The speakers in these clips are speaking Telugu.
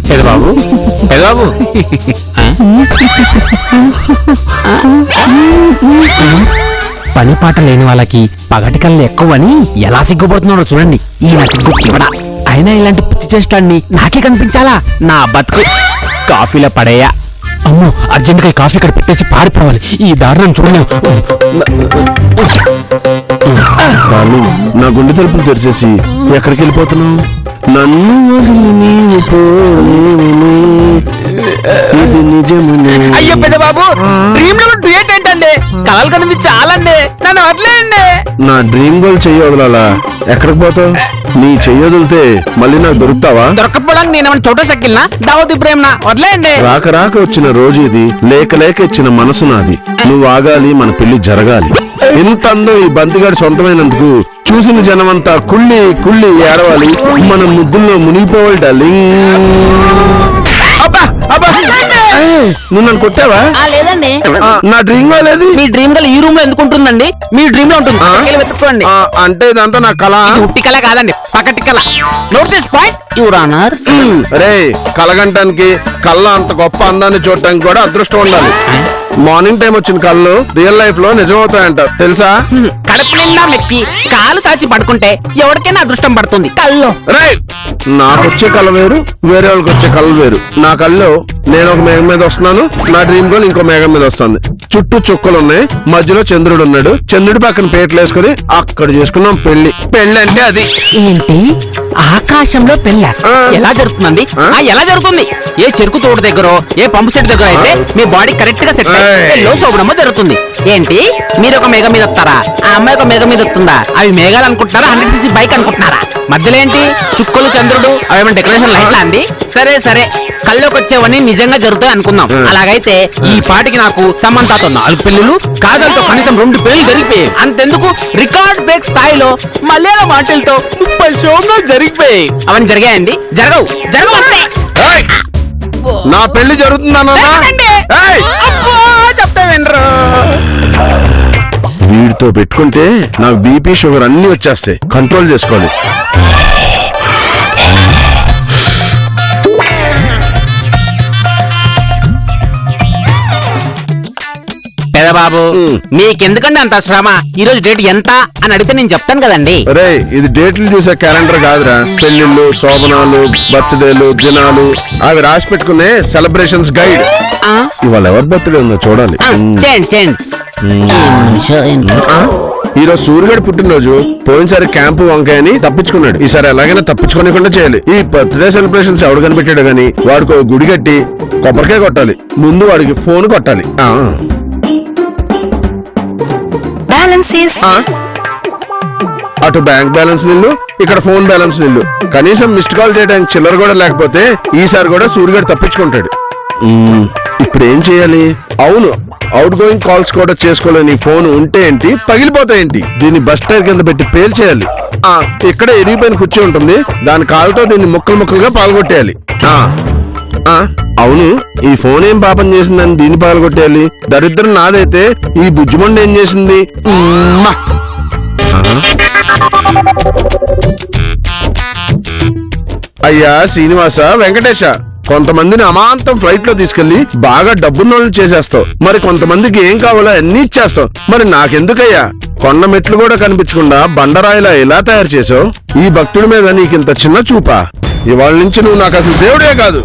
పెదబాబు పెదబాబు పని పాట లేని వాళ్ళకి పగటి కళ్ళు ఎక్కువని ఎలా సిగ్గుపడుతున్నాడో చూడండి. ఈయన సిగ్గు చివడ. అయినా ఇలాంటి పిచ్చి చేష్టాన్ని నాకే కనిపించాలా? నా బతుకు కాఫీలో పడేయా. అమ్మో, అర్జెంట్గా ఈ కాఫీ ఇక్కడ పెట్టేసి పారిపోవాలి. ఈ దారుణం చూడలేవు. నా గుండె తలుపులు తెరిచేసి ఎక్కడికి వెళ్ళిపోతున్నావు? నన్ను ఇది నిజమునే. అయ్యో పెద్దబాబు, డ్రీమ్ లో డ్యూయట్ ఏంటండి? కలలు కనిపించి చాలండి, నన్ను వదిలేయండి. నా డ్రీమ్ గోల్ చెయ్యి వదలాలా? ఎక్కడికి పోతావు? నీ చెయ్యి వదిలితే మళ్ళీ నాకు దొరుకుతావా? దొరకపోవడానికి నేనేమన్నా చోటో సక్కిల్నా? దావత్ ఇబ్రాహింనా? వదిలేయండి. రాక రాక వచ్చిన రోజు ఇది, లేక లేక ఇచ్చిన మనసు నాది. నువ్వు ఆగాలి, మన పెళ్లి జరగాలి. ఇంత అందం ఈ బంతిగాడి సొంతమైనందుకు చూసిన జనమంతా కుళ్ళి కుళ్ళి ఏడవాలి. మన ముగ్గుల్లో మునిగిపోవాలి డార్లింగ్. నువ్వు నన్ను కొట్టావా? లేదండి. నా డ్రీమ్ గర్ల్ ఏది? మీ డ్రీమ్ గర్ల్ ఈ రూమ్ లో ఎందుకు ఉంటుందండి? మీ డ్రీమ్ లో ఉంటుంది, వెతుక్కోండి. అంటే ఇదంతా నా కళ. ఉట్టి కళ కాదండి, పక్కటి కళ. Note this point your honour. రే, కలగంటానికి కళ్ళ అంత గొప్ప అందాన్ని చూడటానికి కూడా అదృష్టం ఉండాలి. మార్నింగ్ టైం వచ్చిన కళ్ళు రియల్ లైఫ్ లో నిజమవుతాయంట, తెలుసా? కడుపు నిండా మెక్కి కాలు తాచి పడుకుంటే ఎవరికైనా అదృష్టం పడుతుంది కళ్ళు. రైట్. నాకొచ్చే కళ వేరు, వేరే వాళ్ళకి వచ్చే కళ వేరు. నా కళ్ళు నేను ఒక మేఘం మీద వస్తున్నాను, నా డ్రీమ్ గోల్ ఇంకో మేఘం మీద వస్తుంది. చుట్టూ చుక్కలు ఉన్నాయి, మధ్యలో చంద్రుడు ఉన్నాడు. చంద్రుడి పక్కన పేట్లు వేసుకుని అక్కడ చేసుకున్నాం పెళ్లి. పెళ్లి అంటే అది ఏంటి? ఆకాశంలో పెళ్ళ ఎలా జరుగుతుందండి? ఎలా జరుగుతుంది? ఏ చెరుకు తోట దగ్గర, ఏ పంపు సెట్ దగ్గర అయితే మీ బాడీ కరెక్ట్ గా సెట్ లో శోభనమ్మ జరుగుతుంది. ఏంటి, మీరు ఒక మేఘం మీద వస్తారా? ఆ అమ్మాయి ఒక మేఘం మీద వస్తుందా? అవి మేఘాలు అనుకుంటున్నారా? 100cc బైక్ అనుకుంటున్నారా? మధ్యలో ఏంటి చుక్కలు చంద్రుడు? అవేమన్నా డెకరేషన్ లైట్లా అండి? సరే సరే, కళ్ళలోకి వచ్చేవన్నీ నిజంగా జరుగుతాయి అనుకుందాం. అలాగైతే ఈ పాటికి నాకు సమంతాతో 4 పెళ్లిళ్ళు, కాజల్తో కనీసం 2 పెళ్లి జరిగిపోయాయి. అంతెందుకు, రికార్డ్ బ్రేక్ స్థాయిలో మలయాళ మాటలతో 30 షోలు జరిగిపోయాయి. అవన్నీ జరిగాయండి? జరగవు, జరగవు అంతే. నా పెళ్లి జరుగుతుందన్నా? చెప్తా వినరు. వీడితో పెట్టుకుంటే నాకు బీపీ షుగర్ అన్ని వచ్చేస్తాయి. కంట్రోల్ చేసుకోవాలి. పెదబాబు, మీకెందుకండి అంత శ్రమ? ఈ రోజు డేట్ ఎంత అని అడిగితే నేను చెప్తాను కదండి. రే, ఇది డేట్లు చూసే క్యాలెండర్ కాదురా. పెళ్లిళ్ళు, శోభనాలు, బర్త్డేలు, దినాలు అవి రాసి పెట్టుకునే సెలబ్రేషన్స్ గైడ్. ఇవాళ ఎవరి బర్త్డే ఉందో చూడాలి. ఈరోజు సూర్యుడు పుట్టినరోజు. పోయినసారి క్యాంపు వంకాయని తప్పించుకున్నాడు. ఈసారి ఎలాగైనా తప్పించుకోనికుండా చేయాలి. ఈ బర్త్డే సెలబ్రేషన్స్ ఎవడు కనిపెట్టాడు గానీ వాడికి ఒక గుడి కట్టి కొబ్బరికాయ కొట్టాలి. ముందు వాడికి ఫోన్ కొట్టాలి. అటు బ్యాంక్ బ్యాలెన్స్ నిల్లు, ఇక్కడ ఫోన్ బ్యాలెన్స్ నిల్లు. కనీసం మిస్డ్ కాల్ చేయడానికి చిల్లర కూడా లేకపోతే ఈసారి కూడా సూర్యుడు తప్పించుకుంటాడు. ఇప్పుడు ఏం చేయాలి? అవును, అవుట్ గోయింగ్ కాల్స్ కూడా చేసుకోలేని ఫోన్ ఉంటే ఏంటి, పగిలిపోతాయేంటి? దీన్ని బస్ టైర్ కింద పెట్టి పేల్చేయాలి. ఇక్కడ ఎరిగిపోయిన కుర్చీ ఉంటుంది, దాని కాలుతో దీన్ని ముక్కలు ముక్కలుగా పాల్గొట్టేయాలి. అవును, ఈ ఫోన్ ఏం పాపం చేసిందని దీన్ని పాల్గొట్టేయాలి. దరిద్రం నాదైతే ఈ బుజ్జిమండ ఏం చేసింది? అయ్యా శ్రీనివాస, వెంకటేశ, కొంతమందిని అమాంతం ఫ్లైట్ లో తీసుకెళ్లి బాగా డబ్బున్నోళ్ళు చేసేస్తావు. మరి కొంతమందికి ఏం కావాలో అన్ని ఇచ్చేస్తావు. మరి నాకెందుకయ్యా? కొండ మెట్లు కూడా కనిపించకుండా బండరాయిలా ఎలా తయారు చేసావు? ఈ భక్తుడి మీద నీకింత చిన్న చూపా? ఇవాళ నుంచి నువ్వు నాకు అసలు దేవుడే కాదు.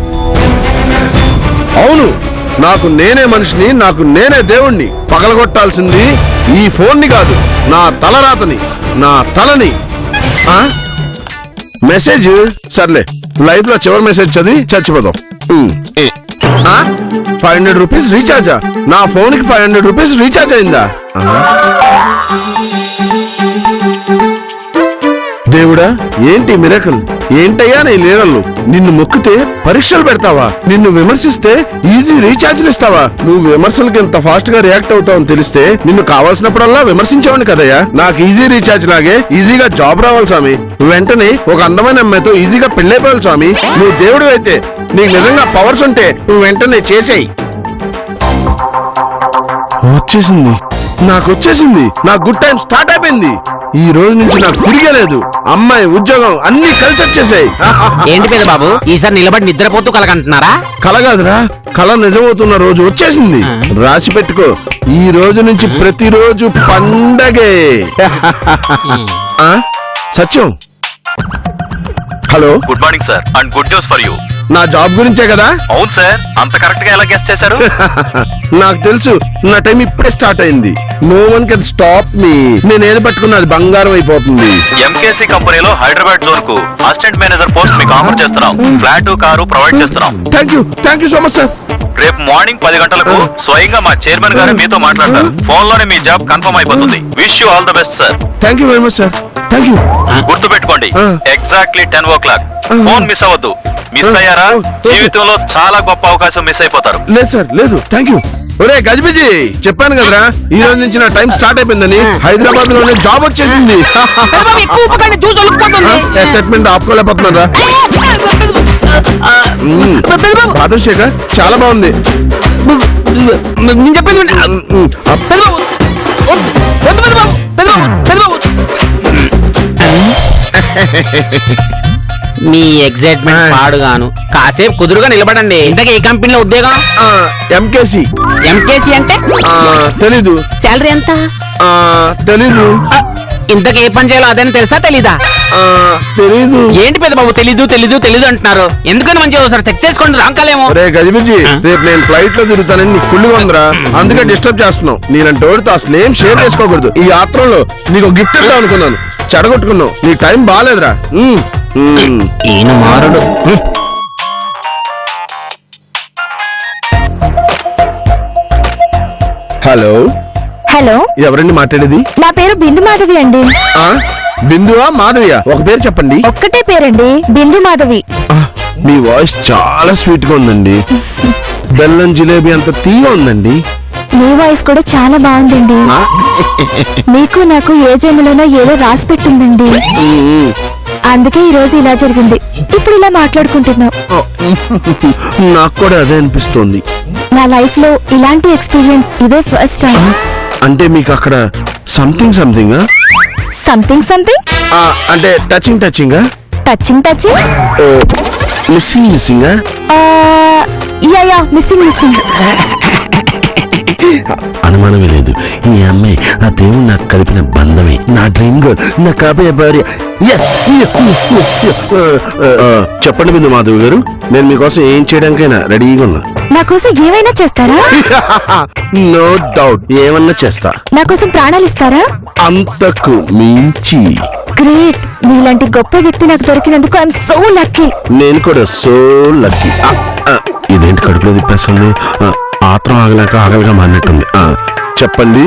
అవును, నాకు నేనే మనిషిని, నాకు నేనే దేవుణ్ణి. పగలగొట్టాల్సింది ఈ ఫోన్ ని కాదు, నా తలరాతని, నా తలని. మెసేజ్ సర్లే, లైఫ్ లో చివరి మెసేజ్ చదివి చచ్చిపోదాం. 500 రూపీస్ రీఛార్జా? నా ఫోన్ కి 500 రూపీస్ రీఛార్జ్ అయిందా? దేవుడా, ఏంటి మిరకల్? ఏంటయ్యా నీ లీలలు? నిన్ను మొక్కితే పరీక్షలు పెడతావా? నిన్ను విమర్శిస్తే ఈజీ రీఛార్జ్లు ఇస్తావా? నువ్వు విమర్శలకి ఇంత ఫాస్ట్ గా రియాక్ట్ అవుతావని తెలిస్తే నిన్ను కావాల్సినప్పుడల్లా విమర్శించేవాడిని కదయ్యా. నాకు ఈజీ రీఛార్జ్ లాగే ఈజీగా జాబ్ రావాలి స్వామి. వెంటనే ఒక అందమైన అమ్మాయితో ఈజీగా పెళ్ళైపోవాలి స్వామి. నువ్వు దేవుడు అయితే నీకు నిజంగా పవర్స్ ఉంటే నువ్వు వెంటనే చేసేయి. వచ్చేసింది, నాకు వచ్చేసింది. నా గుడ్ టైం స్టార్ట్ అయిపోయింది. ఈ రోజు నుంచి నాకు తిరిగేలేదు. అమ్మాయి, ఉద్యోగం అన్ని కలిసి వచ్చేసాయి. ఏంటి పెద్ద బాబు ఈసారి నిలబడి నిద్రపోతూ కలగంటున్నారా? కల కాదురా, కల నిజమవుతున్న రోజు వచ్చేసింది. రాసి పెట్టుకో, ఈ రోజు నుంచి ప్రతిరోజు పండగే. ఆ, Satyam. Hello, good morning sir, and good news for you. నా జాబ్ గురించే కదా? అవును సార్, అంత కరెక్ట్ గా ఎలా గెస్ట్ చేశారు? నాకు తెలుసు, నా టైం ఇప్పుడే స్టార్ట్ అయింది. No one can stop me. నేను ఏది పట్టుకున్నా అది బంగారం అయిపోతుంది. ఎంకేసీ కంపెనీలో హైదరాబాద్ జోన్ కు అసిస్టెంట్ మేనేజర్ పోస్ట్ మీకు ఆఫర్ చేస్తున్నాం. ఫ్లాట్, కారు ప్రొవైడ్ చేస్తున్నాం. Thank you so much sir. రేపు మార్నింగ్ 10 గంటలకు స్వయంగా మా చైర్మన్ గారు మీతో మాట్లాడతారు. ఫోన్ లోనే మీ జాబ్ కన్ఫర్మ్ అయిపోతుంది. Wish you all the best sir. Thank you very much sir. Thank you. గుర్తు పెట్టుకోండి, ఎగ్జాక్ట్లీ 10 o'clock. ఫోన్ మిస్ అవ్వద్దు. మిస్ అయ్యారా జీవితంలో చాలా గొప్ప అవకాశం మిస్ అయిపోతారు. లేదు సార్, లేదు. Thank you. ఒరే గజిబిజి, చెప్పాను కదరా ఈ రోజు నుంచి నా టైం స్టార్ట్ అయిపోయింది. హైదరాబాద్ లోనే జాబ్ వచ్చేసింది. పెద్ద బాబు ఎక్కువ ఊపకండి, జ్యూస్ ఒలుకుపోతుంది. అసెట్మెంట్ ఆపుకోలేకపోతున్నారా? పెద్ద బాబు, పాదశేఖర్ చాలా బాగుంది. నేను చెప్పేది వినండి. పెద్ద బాబు, వద్దు పెద్ద బాబు, పెద్ద బాబు, పెద్ద బాబు. మీ ఎగ్జైట్మెంట్ పాడుగాను. కాసేపు కుదురుగా నిలబడండి. ఇంతకీ ఏ కంపెనీలో ఉద్యోగం? ఎంకేసి. ఎంకేసీ అంటే? తెలీదు. శాలరీ ఎంత? తెలీదు. ఇంతకీ ఏ పని చేయాలో అదని తెలుసా తెలీదా? తెలీదు. ఏంటి పెద్ద బాబు తెలీదు తెలీదు తెలీదు అంటున్నారు? ఎందుకని మంచిగా ఒకసారి చెక్ చేసుకోండి, రాంకాలేమో. రే గజిబిజి, రేపు నేను ఫ్లైట్ లో తిరుగుతానని నీకు కుళ్ళు ఉందిరా, అందుకే డిస్టర్బ్ చేస్తున్నావు. నేనంటే వాడితో అసలు ఏం షేర్ చేసుకోకూడదు. ఈ యాత్రలో నీకు గిఫ్ట్ ఇద్దాం అనుకున్నాను, చెడగొట్టుకున్నావు. నీ టైం బాగాలేదురా. ఈయన మారడు. హలో. హలో, ఎవరండి మాట్లాడేది? నా పేరు బిందు మాధవి అండి. బిందువా మాధవియా? ఒక పేరు చెప్పండి. ఒక్కటే పేరండి, బిందు మాధవి. మీ వాయిస్ చాలా స్వీట్ గా ఉందండి. బెల్లం జిలేబీ అంత తీగా ఉందండి. మీ వాయిస్ కూడా చాలా బాగుందండి. మీకు నాకు ఏ జన్మలోనో ఏదో రాసి పెట్టిందండి. అందుకే ఈ రోజు ఇలా జరిగింది. ఇప్పుడు ఇలా మాట్లాడుకుంటున్నాం. నాకు కూడా అదే అనిపిస్తోంది. నా లైఫ్ లో ఇలాంటి ఎక్స్పీరియన్స్ ఇదే ఫస్ట్ టైం. అంటే మీకు అక్కడ సంథింగ్ సంథింగ్ సంథింగ్ సంథింగ్ అంటే touching touching touching touching missing missing yeah missing missing. అనుమానమే లేదు, ఈ అమ్మాయి ఆ దేవుడు నాకు కలిపిన బంధమే. నా డ్రీమ్ గర్ల్, నా కాబోయే భార్య. చెప్పండి బిందు మాధవ్ గారు, నేను మీకోసం ఏం చేయడానికైనా రెడీగా ఉన్నా. నా కోసం ఏమైనా చేస్తారా? నో డౌట్, ఏమన్నా చేస్తా. నా కోసం ప్రాణాలు ఇస్తారా? అంతకు మించి. గ్రేట్, మీలాంటి గొప్ప వ్యక్తి నాకు దొరికినందుకు ఐఎమ్ సో లక్కీ. నేను కూడా సో లక్కీ. ఇదేంటి కడుపులో తిప్పేస్తుంది? ఆత్రం ఆగలేక ఆగలిగా మారినట్టుంది. చెప్పండి,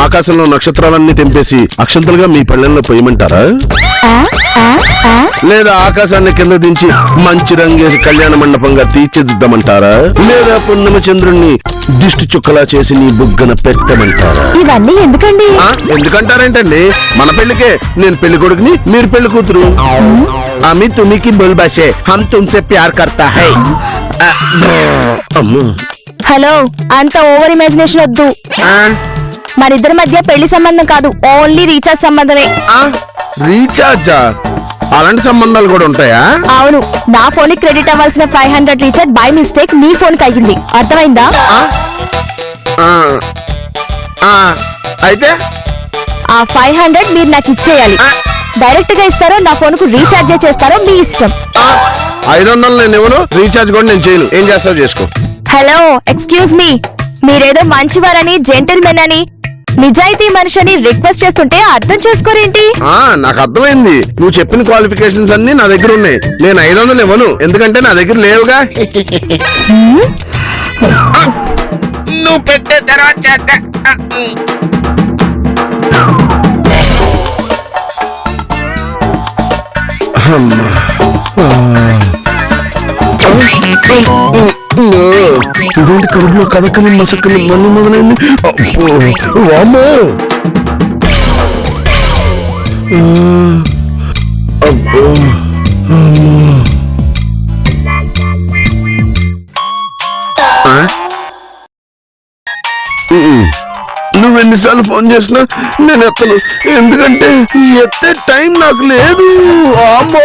ఆకాశంలో నక్షత్రాలన్నీ తెంపేసి అక్షంతలుగా మీ పళ్ళెంలో పొయ్యమంటారా? లేదా ఆకాశాన్ని కింద దించి మంచి రంగేసి కళ్యాణ మండపంగా తీర్చిదిద్దామంటారా? లేదా పున్నమ చంద్రుణ్ణి దిష్టి చుక్కలా చేసి నీ బుగ్గన పెట్టమంటారా? ఇవన్నీ ఎందుకండి? ఎందుకంటారేంటండి, మన పెళ్లికే నేను పెళ్లి కొడుకుని, మీరు పెళ్లి కూతురు. అమి తుమికి బోల్ బాషే, హమ్ తుమ్సే ప్యార్ కర్తా హై. అమ్మో. హలో, అంత ఓవర్ ఇమాజినేషన్ వద్దు. మరిద్దరి మధ్య పెళ్లి సంబంధం కాదు, ఓన్లీ రీఛార్జ్ సంబంధమే. రీఛార్జా? అలాంటి సంబంధాలు కూడా ఉంటాయా? అవును, నా ఫోన్ కి క్రెడిట్ అవ్వాల్సిన 500 recharge by mistake me phone కి అయ్యింది. అర్థమైందా? అయితే ఆ 500 మీరు నాకు ఇచ్చేయాలి. డైరెక్ట్ గా ఇస్తారో నా ఫోన్ కు రీఛార్జ్ చేస్తారో మీ ఇష్టం. 500 నేను ఇవ్వను, రీఛార్జ్ కూడా నేను చేయను. ఏం చేస్తావు చేసుకో. హలో, ఎక్స్క్యూజ్ మీ, మీరేదో మంచివారని, జెంటిల్మెన్ అని, నిజాయితీ మనిషి అని రిక్వెస్ట్ చేస్తుంటే అర్థం చేసుకోరేంటి? నాకు అర్థమైంది. నువ్వు చెప్పిన క్వాలిఫికేషన్స్ అన్ని నా దగ్గర ఉన్నాయి. నేను 500 ఇవ్వను, ఎందుకంటే నా దగ్గర లేవుగా. నువ్వు పెట్టే తర్వాత ఇదేంటి కడుపులో కదకని మసకని మన్ను మొదలైంది. వామ్మో. అబ్బో. నువ్వు ఎన్నిసార్లు ఫోన్ చేసినా నేను ఎత్తను, ఎందుకంటే ఎత్తే టైం నాకు లేదు. అమ్మో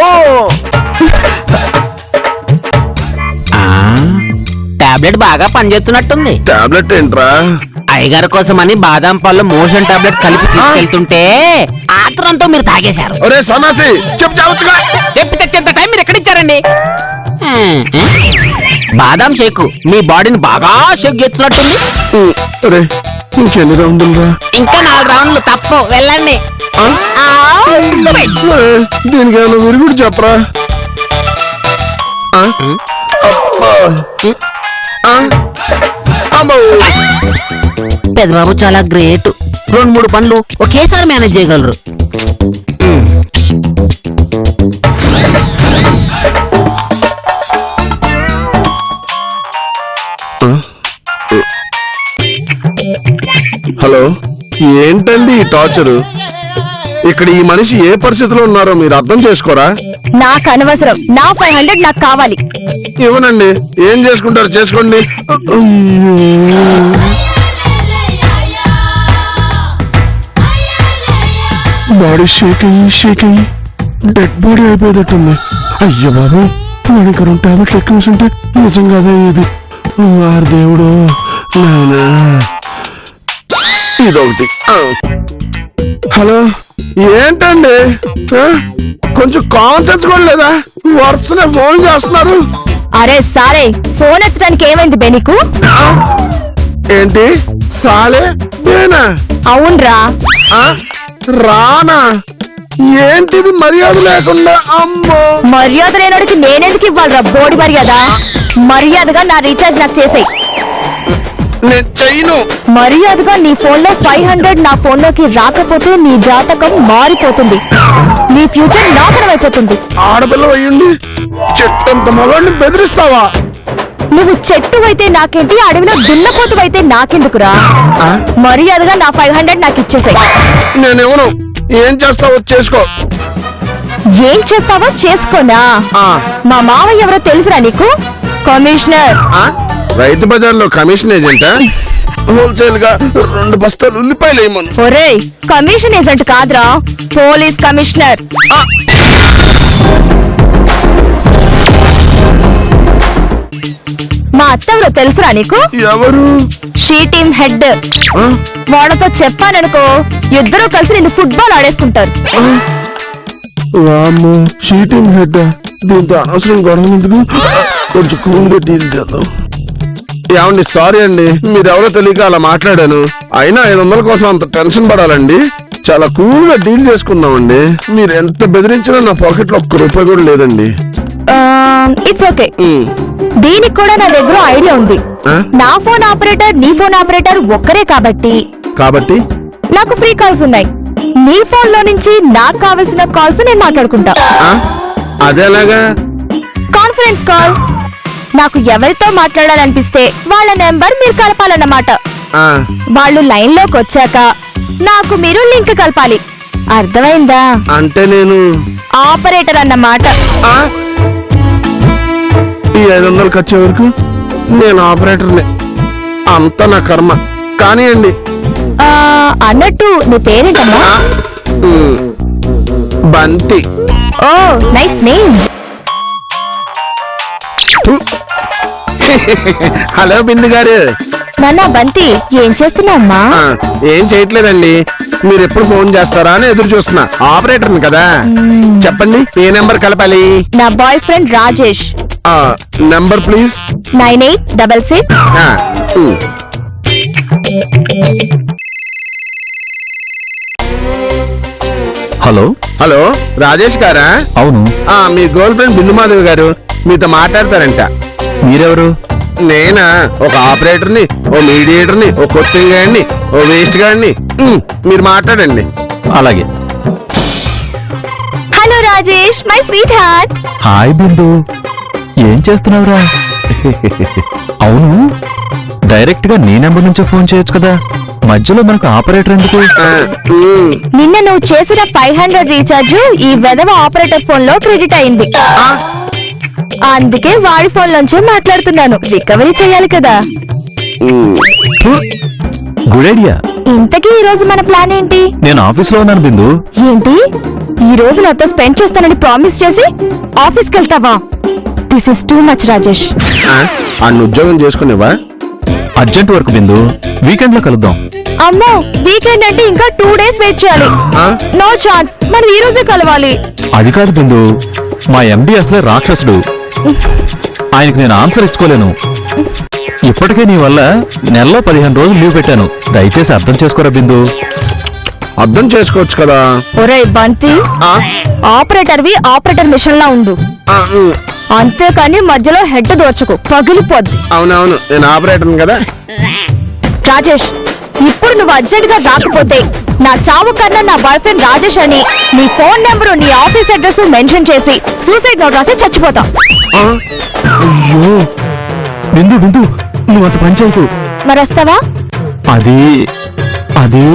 టాబ్లెట్ బాగా పనిచేస్తున్నట్టుంది. టాబ్లెట్ ఏంట్రా? అయ్యగారి కోసమని బాదం పళ్ళు మోషన్ టాబ్లెట్ కలిపి తీసుకెళ్తుంటే ఆత్రంతో మీరు తాగేశారు. ఒరే సన్నాసి చెప్పవచ్చుగా. చెప్పి తెచ్చేంత టైం మీరు ఎక్కడిచ్చారండి? బాదాం షేక్ మీ బాడీని బాగా షేక్ చేస్తున్నట్టుంది. అరే ఇంకెన్ని రౌండ్లు రా? ఇంకా 4 రౌండ్లు తప్పు, వెళ్ళండి. దీనికి ఏమైనా విరుగుడు చెప్పరా? పెద్దబాబు చాలా గ్రేట్. 2-3 పనులు ఒకేసారి మేనేజ్ చేయగలరు. హలో, ఏంటండి ఈ టార్చరు? ఇక్కడ ఈ మనిషి ఏ పరిస్థితిలో ఉన్నారో మీరు అర్థం చేసుకోరా? నాకు అనవసరం. నా 500 నాకు కావాలి. ఇవ్వనండి. ఏం చేసుకుంటారు చేసుకోండి. బాడీ షేక్ అయ్యి డెడ్ బాడీ అయిపోయేటట్టుంది. అయ్యో బాబు, మనకి 2 టాబ్లెట్లు ఎక్కువ ఉంటే నిజంగా అదే ఇది. వారి దేవుడు నాయనా. ఇదొకటి. హలో, ఏంటండి కొంచెం కామన్ సెన్స్ కూడా లేదా? వరుసనే ఫోన్ చేస్తున్నారు. అరే సారే, ఫోన్ ఎత్తడానికి ఏమైంది బే నీకు? ఏంటి సాలే నేనా? అవునరా. రానా? ఏంటిది మర్యాద లేకుండా? అమ్మో, మర్యాద లేనోడికి నేనెందుకు ఇవ్వాలరా బోడి మర్యాద? మర్యాదగా నా రీఛార్జ్ నాకు చేసేయ్. నేను చెయ్యను. మర్యాదగా నీ ఫోన్ లో 500 నా ఫోన్ లోకి రాకపోతే నీ జాతకం మారిపోతుంది. నీ ఫ్యూచర్ నాశనం అయిపోతుంది. ఆడపిల్ల అయ్యింది చెట్టంత మగాడిని బెదిరిస్తావా? నువ్వు చెట్టు అయితే నాకేంటి, అడవిలో దున్నపోతు అయితే నాకెందుకురా? మర్యాదగా నా 500 నాకు ఇచ్చేసాయి. నేనెవను? ఏం చేస్తావో చేసుకో. ఏం చేస్తావో చేసుకోనా? మా మావయ్య ఎవరో తెలుసురా నీకు? కమిషనర్. రైతు బజార్లో కమిషన్ ఏజెంటా? హోల్సేల్ గా 2 బస్తాలు ఉల్లిపాయలు వేయమను. ఒరేయ్, కమిషన్ ఏజెంట్ కాదురా, పోలీస్ కమిషనర్. మా అత్తెవరో తెలుసురా నీకు? ఎవరు? She team head. వాళ్ళతో చెప్పాననుకో, ఇద్దరూ కలిసి నిన్ను ఫుట్బాల్ ఆడేసుకుంటారు. వామ్మో, షీటింగ్ హెడ్. దీంతో అనవసరం గొడవ ఎందుకు? కొంచెం కూల్ గా డీల్ చేద్దాం. ఏమండి, సారీ అండి, మీరెవరో తెలియక అలా మాట్లాడాను. అయినా 500 కోసం అంత టెన్షన్ పడాలండి? చాలా కూల్ గా డీల్ చేసుకుందామండి. మీరు ఎంత బెదిరించినా నా పాకెట్ లో 1 రూపాయి కూడా లేదండి. It's okay. దీనికి కూడా నా దగ్గర ఐడియా ఉంది. నా ఫోన్ ఆపరేటర్, నీ ఫోన్ ఆపరేటర్ ఒక్కరే కాబట్టి నాకు ఫ్రీ కాల్స్ ఉన్నాయి. నీ ఫోన్ లో నుంచి నాకు కావలసిన కాల్స్ నేను మాట్లాడుకుంటా. అదేలాగా? Conference call. నాకు ఎవరితో మాట్లాడాలనిపిస్తే వాళ్ళ నెంబర్ మీరు కలపాలన్నమాట. వాళ్ళు లైన్ లోకి వచ్చాక నాకు మీరు లింక్ కలపాలి. అర్థమైందా? అంటే నేను ఆపరేటర్ అన్నమాట. ఈ 500 ఖర్చు వరకు నేను ఆపరేటర్ని. అంతా నా కర్మ. కానివ్వండి. అన్నట్టు నీ పేరేంటమ్మా? బంతి. ఓ, నైస్ నేమ్. హలో బిందు గారు. నాన్న బంతి, ఏం చేస్తున్నామ్మా? ఏం చేయట్లేదండి. మీరు ఎప్పుడు ఫోన్ చేస్తారా అని ఎదురు చూస్తున్నా. ఆపరేటర్ని కదా, చెప్పండి ఏ నెంబర్ కలపాలి? నా boy friend Rajesh. Number please. 9866. Hello hello, Rajesh గారా? అవును. మీ గర్ల్ ఫ్రెండ్ బిందుమాధవ్ గారు మీతో మాట్లాడతారంట. మీరెవరు? నేనా? ఒక ఆపరేటర్ని, ఓ మీడియేటర్ని, ఓ కొట్టింగ్ గాడిని, ఓ వేస్ట్ గాడిని. మీరు మాట్లాడండి. అలాగే. Hello Rajesh, my sweet heart. Hi Bindu, ఏం చేస్తున్నావురా? అవును, డైరెక్ట్ గా నీ నెంబర్ నుంచే ఫోన్ చేయొచ్చు కదా, మధ్యలో మనకు ఆపరేటర్ ఎందుకు? నిన్న నువ్వు చేసిన 500 రీఛార్జ్ ఈ వెధవ ఆపరేటర్ ఫోన్ లో క్రెడిట్ అయింది. అందుకే వాడి ఫోన్ నుంచే మాట్లాడుతున్నాను. రికవరీ చేయాలి కదా. Good idea. ఇంతకీ ఈ రోజు మన ప్లాన్ ఏంటి? నేను ఆఫీస్లో ఉన్నాను బిందు. ఏంటి ఈ రోజు నాతో స్పెండ్ చేస్తానని ప్రామిస్ చేసి ఆఫీస్కి వెళ్తావా? This is too much Rajesh. ఆ ఉద్యోగం చేసుకునేవా? అర్జెంట్ వర్క్ బిందు, వీకెండ్ లో కలుద్దాం. అమ్మో, వీకెండ్ అంటే ఇంకా 2 days వెయిట్ చేయాలి. నో ఛాన్స్, మనం ఈ రోజే కలవాలి. అది కాదు బిందు, మా ఎండి అసలే రాక్షసుడు. ఆయనకి నేను ఆన్సర్ ఇచ్చుకోలేను. ఇప్పటికే నీ వల్ల నెలలో 15 రోజులు లీవ్ పెట్టాను. దయచేసి అర్థం చేసుకోరా బిందు. అర్థం చేసుకోవచ్చు కదా. ఒరేయ్ బంతి, ఆపరేటర్వి ఆపరేటర్ మిషన్ లా ఉండు. అంతేకాని మధ్యలో హెడ్ దోచకు, పగిలిపోద్ది. అవునవును, నేను ఆపరేటర్ కదా. రాజేష్, ఇప్పుడు నువ్వు అర్జెంట్ గా రాకపోతే నా చావు కన్నా నా బాయ్ ఫ్రెండ్ రాజేష్ అని నీ ఫోన్ నెంబరు, నీ ఆఫీస్ అడ్రస్ మెన్షన్ చేసి సూసైడ్ నోట్ రాసి చచ్చిపోతా. అయ్యో బిందు బిందు, నువ్వు అంత పని చేయకు. మరి వస్తావా? అది అది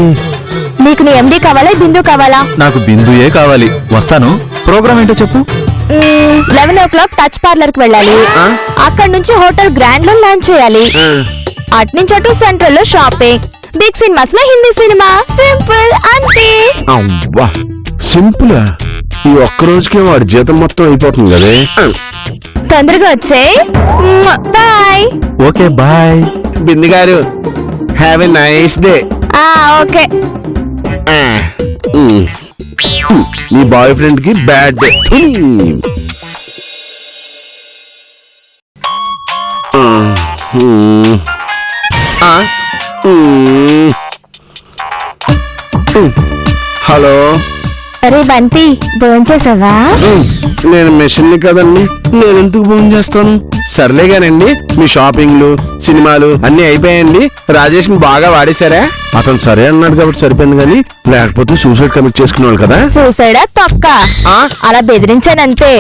నీకు నీ ఎండి కావాలా, బిందు కావాలా? నాకు బిందుయే కావాలి. వస్తాను. ప్రోగ్రామ్ ఏంటో చెప్పు. 11 o'clock టచ్ పార్లర్ కి వెళ్ళాలి. అక్కడ నుంచి హోటల్ గ్రాండ్ లో లంచ్ చేయాలి. అట్నుంచి అటు సెంట్రల్ లో షాపింగ్, బిగ్ సినిమాస్ లో హిందీ సినిమా. సింపుల్, అంతే. అవ్వా సింపుల్. ఈ ఒక్క రోజుకే వాడి జీతం మొత్తం అయిపోతుంది కదే. తొందరగా వచ్చే. బాయ్. Okay bye. బింది గారు, have a nice day. Okay. మీ బాయ్ ఫ్రెండ్ కి బ్యాడ్ డే. హలో. అరే బంటి, భోంచేసావా? నేను మెషిన్ ని కదండి, నేను ఎందుకు ఫోన్ చేస్తాను? సర్లేగానండి, మీ షాపింగ్లు సినిమాలు అన్ని అయిపోయాయండి. రాజేష్ ని బాగా వాడేశారా? అతను సరే అన్నాడు కాబట్టి సరిపోయింది, కానీ లేకపోతే సూసైడ్ కమిట్ చేసుకునేవాళ్ళు కదా. సూసైడా తొక్క. అలా బెదిరించానంతే.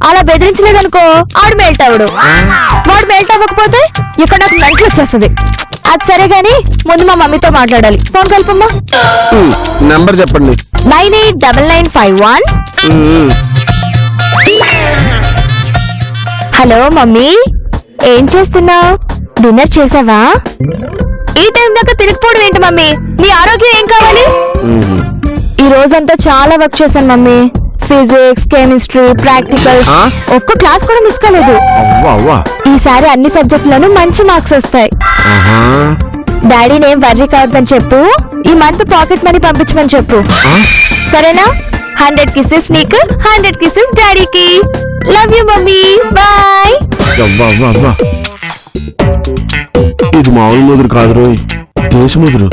అలా బెదిరించలేదనుకో ఆడు మెల్ట్ అవడు. వాడు మెల్ట్ అవ్వకపోతే ఇక్కడ నాకు మెంటలు వచ్చేస్తుంది. అది సరే గాని ముందు మా మమ్మీతో మాట్లాడాలి. ఫోన్ కల్పమ్మా. నంబర్ చెప్పండి. 989951. హలో మమ్మీ, ఏం చేస్తున్నావు? డిన్నర్ చేసావా? ఈ టైం దాకా తిరిగిపోవడం ఏంటి మమ్మీ? నీ ఆరోగ్యం ఏం కావాలి? ఈ రోజంతా చాలా వర్క్ చేశాను మమ్మీ. ఫిజిక్స్, కెమిస్ట్రీ, ప్రాక్టికల్, ఒక్క క్లాస్ కూడా మిస్ కాలేదు. ఈసారి అన్ని సబ్జెక్టులను మంచి మార్క్స్ వస్తాయి. డాడీని ఏం వర్రీ కావద్దని చెప్పు. ఈ మంత్ పాకెట్ మనీ పంపించమని చెప్పు, సరేనా? 100 kisses నీకు, 100 kisses డాడీకి. Love you mummy, bye. ఇది మామూలు ముదురు కాదు రోయ్, దేశ ముదురు,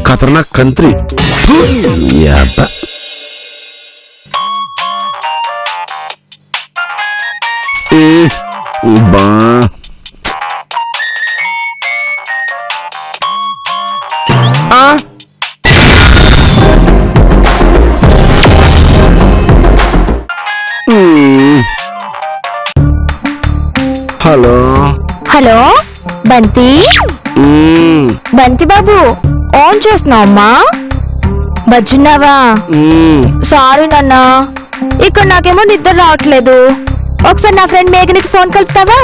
ఖతర్నాక్ కంత్రి. బా హలో. హలో బంతి. బంతి బాబు, ఆన్ చేస్తున్నావమ్మా? బజ్జున్నావా? సారీ నాన్న, ఇక్కడ నాకేమో నిద్ర రావట్లేదు. ఒకసారి నా ఫ్రెండ్ మేఘనికి ఫోన్ కలుపుతావా?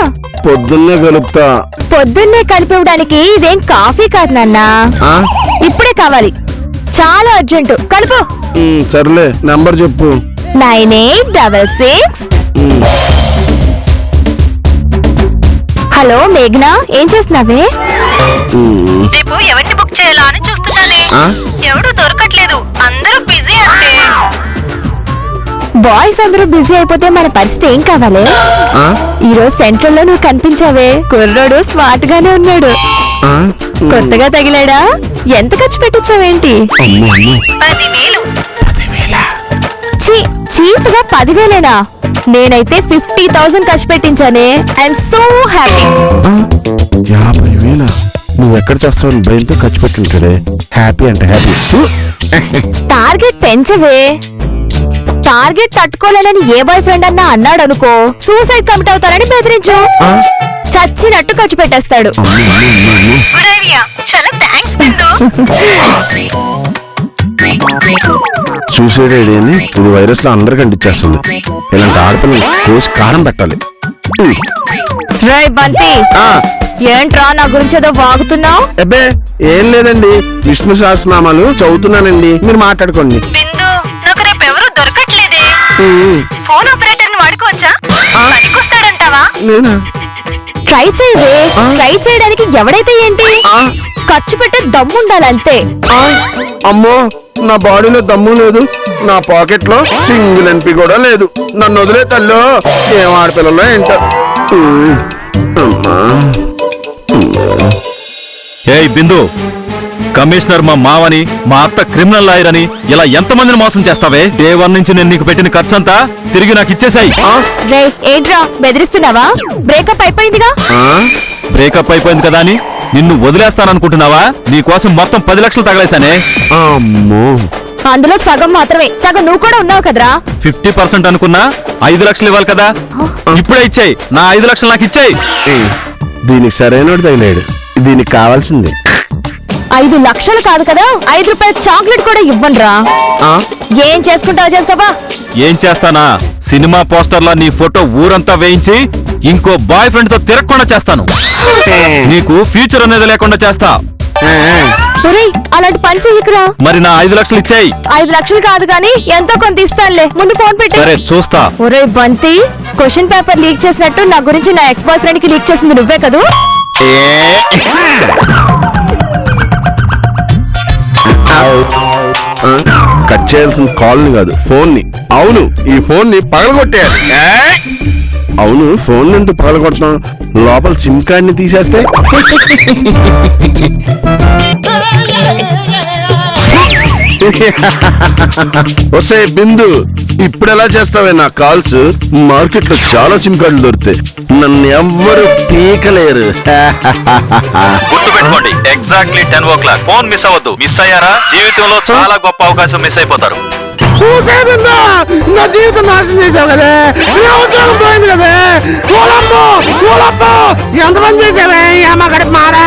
పొద్దున్నే కలుపుతా. పొద్దున్నే కలిపివ్వడానికి ఇదేం కాఫీ కాదు నాన్న, ఇప్పుడే కావాలి. చాలా అర్జెంటు, కలుపు. సర్లే, నంబర్ చెప్పు. 9866. హలో మేఘనా, ఏం చేస్తున్నావే? రేపు ఎవరిని బుక్ చేయాలా అని చూస్తున్నానే. ఎవడు దొరకట్లేదు, అందరూ బిజీ అంటే. బాయ్స్ అందరూ బిజీ అయిపోతే మన పరిస్థితి ఏం కావాలి? ఈ రోజు సెంట్రల్ లో నువ్వు కనిపించావే, కుర్రోడు స్మార్ట్ గానే ఉన్నాడు. కొత్తగా తగిలాడా? ఎంత ఖర్చు పెట్టించావేంటి? 10,000. చీప్ గా 10,000? నేనైతే 50,000 ఖర్చు పెట్టించానే. I'm so happy. 50,000 నువ్వెక్కడ చేస్తావు? భయంతో ఖర్చు పెట్టింటాడే. హ్యాపీ అంటే హ్యాపీ. టార్గెట్ పెంచవే. టార్గెట్ తట్టుకోలేనని ఏ బాయ్ ఫ్రెండ్ అన్నా అన్నాడు అనుకో, సూసైడ్ కమిట్ అవుతారని బెదిరించు. చచ్చినట్టు ఖర్చు పెట్టేస్తాడు. గుడ్ ఐడియా, చాలా థ్యాంక్స్ బిందు. సూసైడ్ ఐడియాని ఇది వైరస్ లో అందరికి అంటించేస్తుంది. ఇలాంటి ఆడపిల్లలు కోసి కారం పెట్టాలి. రేయ్ బంతి, ఏంట్రా నా గురించి ఏదో వాగుతున్నావు? అబ్బే ఏం లేదండి, విష్ణు సహస్రనామాలు చదువుతున్నానండి, మీరు మాట్లాడుకోండి. బిందు నాకు రేపు ఎవరు దొరకట్లేదే. ఉమ్, ఫోన్ ఆపరేటర్ ని వాడుకోవచ్చా? పనికొస్తాడంటావా? నేనా? ట్రై చేయవే. ట్రై చేయడానికి ఎవడైతే ఏంటి, ఆ, ఖర్చు పెట్టే దమ్ముండాలంతే. ఆ, అమ్మో, నా బాడీలో దమ్ము లేదు, నా పాకెట్ లో సింగిల్ ఎన్పి కూడా లేదు. నన్ను వదిలే తల్లో, ఏం ఆడపిల్లలో ఏంటో. ఉమ్, అమ్మా. ఏయ్ బిందు, కమిషనర్ మా మావని, మా అత్త క్రిమినల్ లాయర్ అని ఇలా ఎంతమందిని మోసం చేస్తావే? డే 1 నుంచి నేను నీకు పెట్టిన ఖర్చంతా తిరిగి నాకు ఇచ్చేసాయి. రే ఏంట్రా బెదిరిస్తున్నావా? బ్రేకప్ అయిపోయిందిగా. బ్రేకప్ అయిపోయింది కదా అని నిన్ను వదిలేస్తాననుకుంటున్నావా? నీ కోసం మొత్తం 10 లక్షలు తగలేశానే. అమ్మో, అందులో సగం మాత్రమే, సగం నువ్వు కూడా ఉన్నావు కదరా. 50% అనుకున్నా 5 లక్షలు ఇవ్వాలి కదా. ఇప్పుడే ఇచ్చేయి, నా 5 లక్షలు నాకు ఇచ్చేయి. దీనికి సరైనడు తగిలాడు, దీనికి కావాల్సింది. 5 లక్షలు కాదు కదా, 5 రూపాయల చాక్లెట్ కూడా ఇవ్వనురా. ఆ, ఏం చేసుకుంటావో చేసుకోవా. ఏం చేస్తానా? సినిమా పోస్టర్లా నీ ఫోటో ఊరంతా వేయించి ఇంకో బాయ్ ఫ్రెండ్ తో తిరగకుండా చేస్తాను. నీకు ఫ్యూచర్ అనేది లేకుండా చేస్తా. ఒరేయ్ అలాంటి పని చెయ్యకురా. మరి నా 5 లక్షలు ఇచ్చేయి. 5 లక్షలు కాదు గానీ ఎంతో కొంత ఇస్తానులే, ముందు ఫోన్ పెట్టి. సరే చూస్తా. ఒరే బంతి, క్వశ్చన్ పేపర్ లీక్ చేసినట్టు నా గురించి నా ఎక్స్ బాయ్ ఫ్రెండ్ కి లీక్ చేసింది నువ్వే కదూ? కట్ చేయాల్సిన కాల్ ని కాదు, ఫోన్ ని. అవును, ఈ ఫోన్ ని పగలగొట్టేయాలి. అవును, ఫోన్ ఎందుకు పగలగొడతాం? లోపల సిమ్ కార్డ్ ని తీసేస్తే. వస్తే బిందు, ఇప్పుడు ఎలా చేస్తావే నా కాల్స్? మార్కెట్ లో చాలా సిమ్ కార్డులు దొరుకుతాయి, నన్ను ఎవ్వరు పీకలేరు. గుర్తుపెట్టుకోండి, ఎగ్జాక్ట్లీ 10 o'clock ఫోన్ మిస్ అవ్వద్దు. మిస్ అయ్యారా జీవితంలో చాలా గొప్ప అవకాశం మిస్ అయిపోతారు. నా జీవితం నాశనం చేసావు కదే, నా ఉద్యోగం పోయింది కదే. ఎంత పని చేసావే అమ్మ గడిపి మారా.